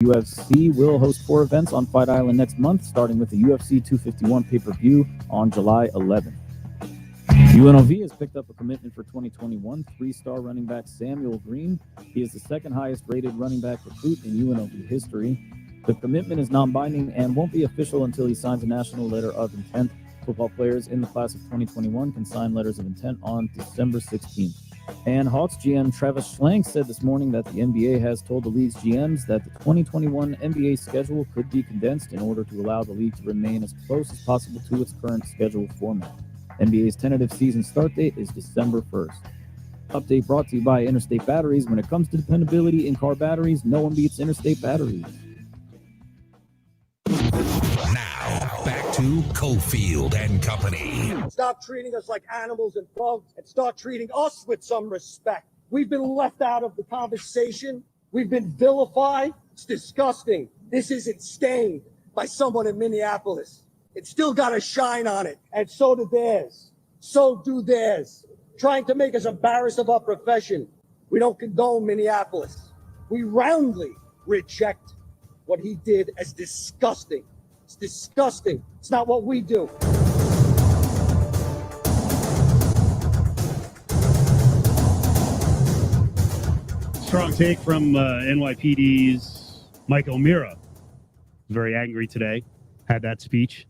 UFC will host 4 events on Fight Island next month, starting with the UFC 251 pay-per-view on July 11th. UNLV has picked up a commitment for 2021, three-star running back Samuel Green. He is the second highest-rated running back recruit in UNLV history. The commitment is non-binding and won't be official until he signs a national letter of intent. Football players in the class of 2021 can sign letters of intent on December 16th. And Hawks GM Travis Schlenk said this morning that the NBA has told the league's GMs that the 2021 NBA schedule could be condensed in order to allow the league to remain as close as possible to its current schedule format. NBA's tentative season start date is December 1st. Update brought to you by Interstate Batteries. When it comes to dependability in car batteries, no one beats Interstate Batteries. Now, back to Cofield and Company. Stop treating us like animals and bugs and start treating us with some respect. We've been left out of the conversation. We've been vilified. It's disgusting. This isn't stained by someone in Minneapolis. It's still got a shine on it, and so do theirs. So do theirs. Trying to make us embarrassed of our profession. We don't condone Minneapolis. We roundly reject what he did as disgusting. It's disgusting. It's not what we do. Strong take from NYPD's Mike O'Meara. Very angry today. Had that speech.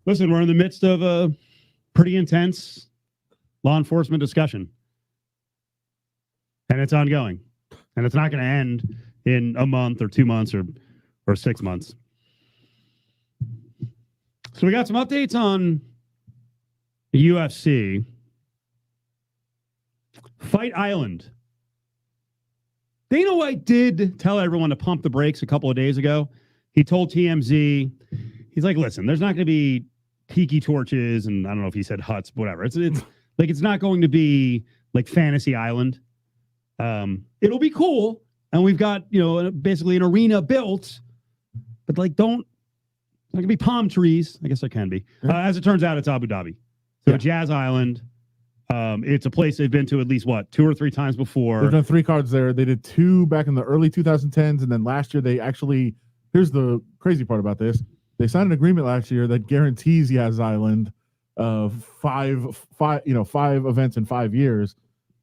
Listen, we're in the midst of a pretty intense law enforcement discussion. And it's ongoing. And it's not going to end in a month or 2 months or 6 months. So we got some updates on the UFC. Fight Island. Dana White did tell everyone to pump the brakes a couple of days ago. He told TMZ, he's like, listen, there's not going to be tiki torches and I don't know if he said huts, whatever. It's like it's not going to be like Fantasy Island. It'll be cool, and we've got basically an arena built, but like it's not gonna be palm trees. I guess there can be. As it turns out, it's Abu Dhabi, so Jazz Island. It's a place they've been to at least 2 or 3 times before. They've done 3 cards there. They did 2 back in the early 2010s, and then last year they actually. Here's the crazy part about this. They signed an agreement last year that guarantees Yaz Island 5 events in 5 years.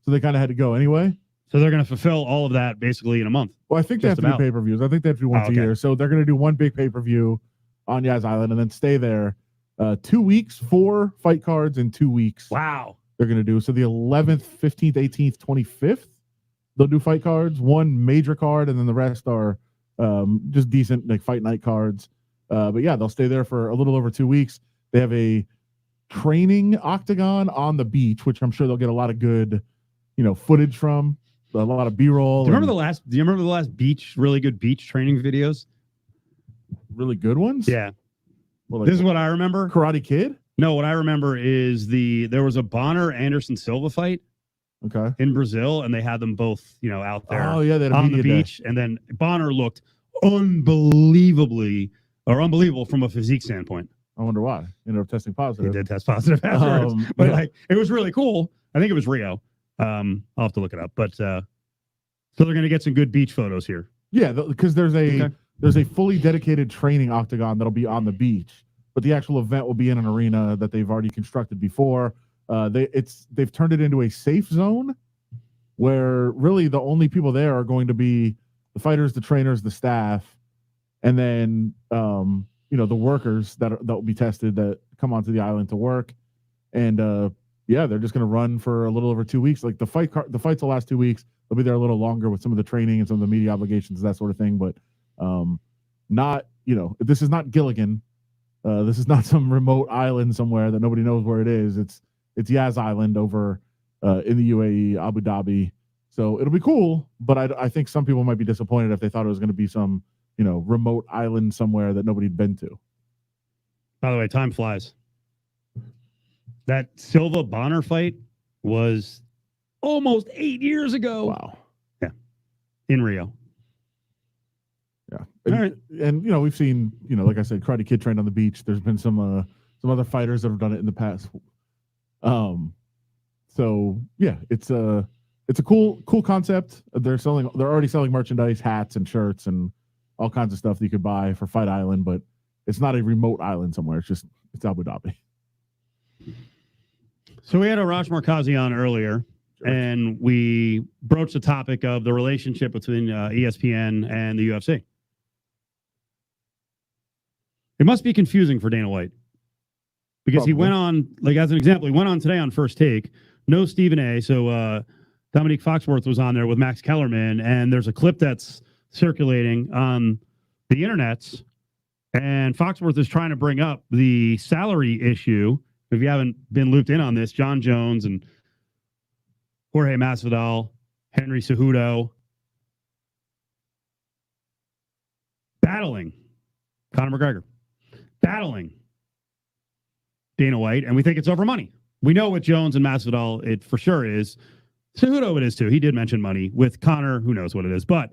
So they kind of had to go anyway. So they're going to fulfill all of that basically in a month. Well, I think they have to do pay-per-views. I think they have to do once a year. So they're going to do 1 big pay-per-view on Yaz Island and then stay there 2 weeks, 4 fight cards in 2 weeks. Wow. They're going to do. So the 11th, 15th, 18th, 25th, they'll do fight cards, 1 major card, and then the rest are just decent like fight night cards. But yeah, they'll stay there for a little over 2 weeks. They have a training octagon on the beach, which I'm sure they'll get a lot of good, footage from. A lot of B-roll. Do you remember the last really good beach training videos? Really good ones? Yeah. Well, this is what I remember. Karate Kid? No, what I remember is there was a Bonner Anderson Silva fight. Okay. In Brazil, and they had them both, out there. Oh yeah, on the beach, and then Bonner looked unbelievable from a physique standpoint. I wonder why. Ended up testing positive. He did test positive afterwards, but it was really cool. I think it was Rio. I'll have to look it up, but so they're going to get some good beach photos here. Yeah, because there's a fully dedicated training octagon that'll be on the beach, but the actual event will be in an arena that they've already constructed before. They've turned it into a safe zone where really the only people there are going to be the fighters, the trainers, the staff, and then the workers that will be tested that come onto the island to work. And they're just going to run for a little over 2 weeks. Like the fights will last 2 weeks. They'll be there a little longer with some of the training and some of the media obligations, that sort of thing. But this is not Gilligan. This is not some remote island somewhere that nobody knows where it is. It's Yaz Island over in the UAE, Abu Dhabi. So it'll be cool, but I think some people might be disappointed if they thought it was going to be some, remote island somewhere that nobody'd been to. By the way, time flies. That Silva Bonner fight was almost 8 years ago. Wow. Yeah. In Rio. Yeah. And we've seen, like I said, Karate Kid trained on the beach. There's been some other fighters that have done it in the past. So yeah, it's it's a cool concept. They're already selling merchandise, hats and shirts and all kinds of stuff that you could buy for Fight Island, but it's not a remote island somewhere. It's Abu Dhabi. So we had Arash Markazi on earlier, and we broached the topic of the relationship between ESPN and the UFC. It must be confusing for Dana White because Probably. he went on, like as an example, he went on today on First Take, no Stephen A. So Dominique Foxworth was on there with Max Kellerman, and there's a clip that's circulating on the internets, and Foxworth is trying to bring up the salary issue. If you haven't been looped in on this, John Jones and Jorge Masvidal, Henry Cejudo, battling Conor McGregor, battling Dana White, and we think it's over money. We know with Jones and Masvidal, it for sure is. Cejudo it is too. He did mention money. With Conor, who knows what it is, but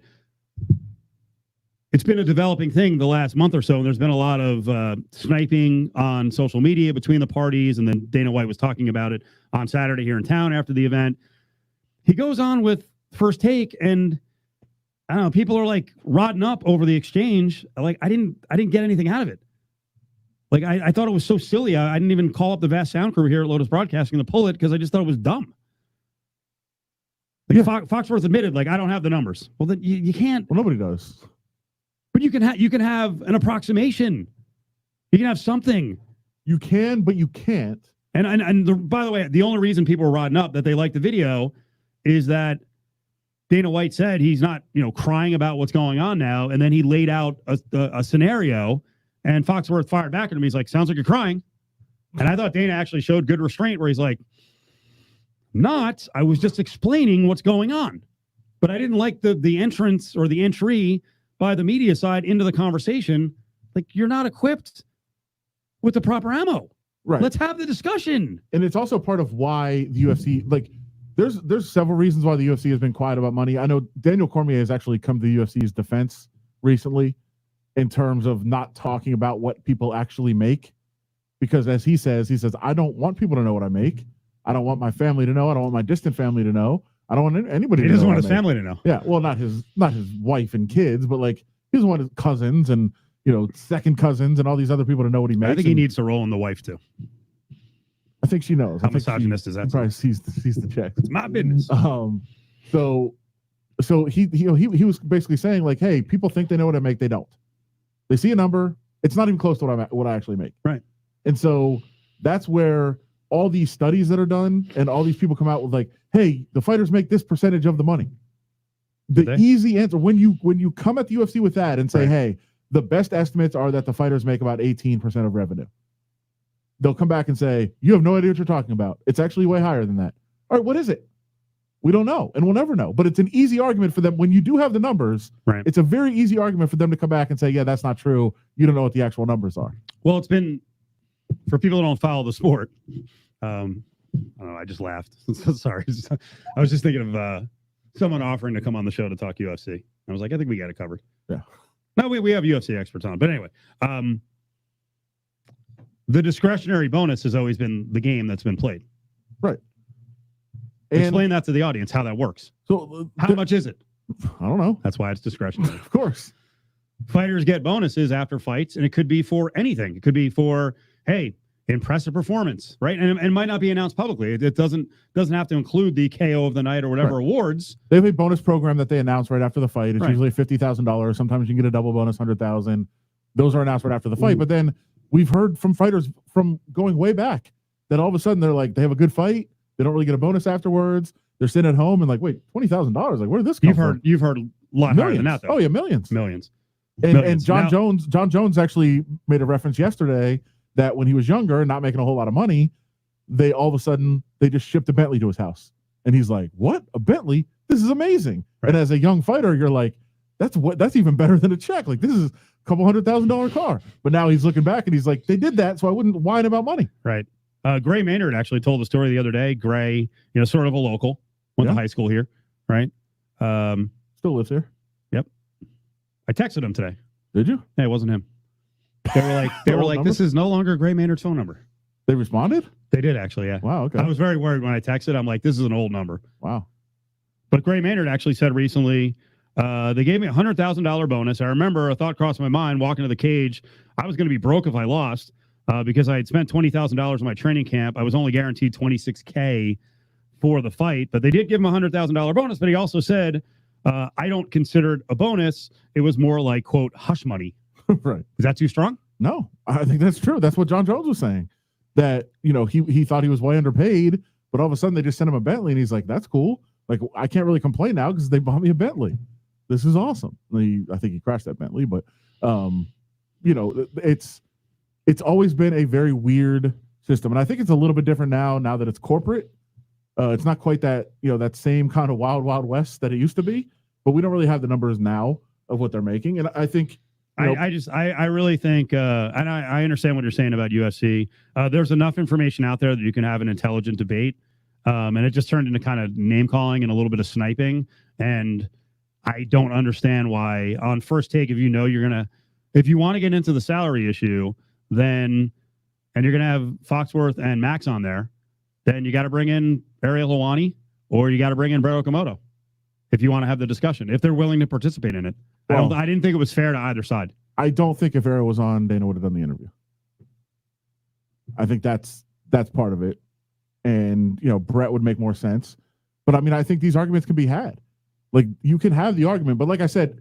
it's been a developing thing the last month or so. And there's been a lot of sniping on social media between the parties. And then Dana White was talking about it on Saturday here in town after the event. He goes on with First Take, and I don't know, people are like rodding up over the exchange. Like I didn't get anything out of it. Like I thought it was so silly. I didn't even call up the vast sound crew here at Lotus Broadcasting to pull it because I just thought it was dumb. Like Foxworth admitted, like I don't have the numbers. Well, then you can't. Well, nobody does. But you can have an approximation. You can have something. You can, but you can't. By the way, the only reason people were rodding up that they liked the video is that Dana White said he's not, crying about what's going on now, and then he laid out a scenario, and Foxworth fired back at him. He's like, "Sounds like you're crying," and I thought Dana actually showed good restraint, where he's like, "Not. I was just explaining what's going on," but I didn't like the entrance or the entry by the media side into the conversation. Like, you're not equipped with the proper ammo. Right. Let's have the discussion. And it's also part of why the UFC, like, there's several reasons why the UFC has been quiet about money. I know Daniel Cormier has actually come to the UFC's defense recently in terms of not talking about what people actually make. Because as he says, I don't want people to know what I make. I don't want my family to know. I don't want my distant family to know. I don't want anybody to know. He doesn't want what his I make. family to know. Yeah, well, not his wife and kids, but like he doesn't want his cousins and second cousins and all these other people to know what he makes. I think he needs to roll in the wife too. I think she knows. How misogynist is that? Probably sees the check. It's my business. So he was basically saying like, hey, people think they know what I make, they don't. They see a number, it's not even close to what I actually make. Right. And so that's where all these studies that are done and all these people come out with like, hey, the fighters make this percentage of the money. The easy answer when you come at the UFC with that and say, right, hey, the best estimates are that the fighters make about 18% of revenue. They'll come back and say, you have no idea what you're talking about. It's actually way higher than that. All right, what is it? We don't know, and we'll never know. But it's an easy argument for them when you do have the numbers. Right. It's a very easy argument for them to come back and say, yeah, that's not true. You don't know what the actual numbers are. Well, it's been, for people who don't follow the sport, I don't know, I just laughed. Sorry. I was just thinking of someone offering to come on the show to talk UFC. I was like, I think we got it covered. Yeah. No, we have UFC experts on. But anyway, the discretionary bonus has always been the game that's been played. Right. Explain that to the audience, how that works. So how much is it? I don't know. That's why it's discretionary. Of course. Fighters get bonuses after fights, and it could be for anything. It could be for, hey, impressive performance, right? And it might not be announced publicly. It doesn't have to include the KO of the night or whatever awards. They have a bonus program that they announce right after the fight. It's right, usually $50,000. Sometimes you can get a double bonus, $100,000. Those are announced right after the fight. But then we've heard from fighters from going way back that all of a sudden they're like, they have a good fight. They don't really get a bonus afterwards. They're sitting at home and like, wait, $20,000? Like, where did this come from? You've heard a lot higher than that, though. Oh yeah, millions. And John Jones actually made a reference yesterday that when he was younger and not making a whole lot of money, they all of a sudden they just shipped a Bentley to his house, and he's like, "What? A Bentley? This is amazing!" Right. And as a young fighter, you're like, "That's even better than a check. Like this is a couple $100,000 car." But now he's looking back and he's like, "They did that, so I wouldn't whine about money." Right. Gray Maynard actually told the story the other day. Gray, sort of a local, went to high school here, right? Still lives here. Yep. I texted him today. Did you? Yeah, it wasn't him. They were like, this is no longer Gray Maynard's phone number. They responded? They did actually, yeah. Wow, okay. I was very worried when I texted. I'm like, this is an old number. Wow. But Gray Maynard actually said recently, they gave me a $100,000 bonus. I remember a thought crossed my mind walking to the cage. I was going to be broke if I lost because I had spent $20,000 in my training camp. I was only guaranteed $26K for the fight, but they did give him a $100,000 bonus. But he also said, I don't consider it a bonus. It was more like, quote, hush money. Right. Is that too strong? No, I think that's true. That's what John Jones was saying, that, he thought he was way underpaid, but all of a sudden they just sent him a Bentley and he's like, that's cool. Like, I can't really complain now because they bought me a Bentley. This is awesome. I think he crashed that Bentley, but it's always been a very weird system. And I think it's a little bit different now that it's corporate. It's not quite that, that same kind of wild, wild west that it used to be, but we don't really have the numbers now of what they're making. And I think, I really think, and I understand what you're saying about UFC. There's enough information out there that you can have an intelligent debate. And it just turned into kind of name calling and a little bit of sniping. And I don't understand why on First Take, if you want to get into the salary issue, and you're going to have Foxworth and Max on there, then you got to bring in Ariel Helwani or you got to bring in Brett Okamoto if you want to have the discussion, if they're willing to participate in it. Well, I didn't think it was fair to either side. I don't think if Ariel was on, Dana would have done the interview. I think that's part of it. And, Brett would make more sense. But, I think these arguments can be had. Like, you can have the argument. But like I said,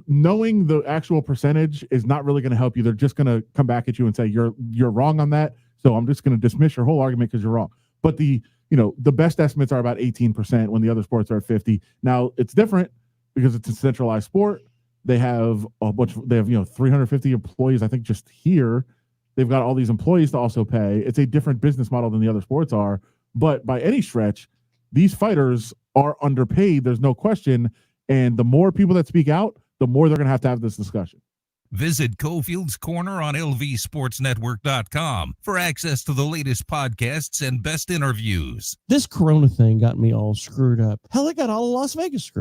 knowing the actual percentage is not really going to help you. They're just going to come back at you and say, you're wrong on that. So I'm just going to dismiss your whole argument because you're wrong. But the best estimates are about 18% when the other sports are at 50. Now, it's different because it's a centralized sport. They have 350 employees, I think, just here. They've got all these employees to also pay. It's a different business model than the other sports are. But by any stretch, these fighters are underpaid. There's no question. And the more people that speak out, the more they're going to have this discussion. Visit Cofield's Corner on LVSportsNetwork.com for access to the latest podcasts and best interviews. This Corona thing got me all screwed up. Hell, it got all of Las Vegas screwed.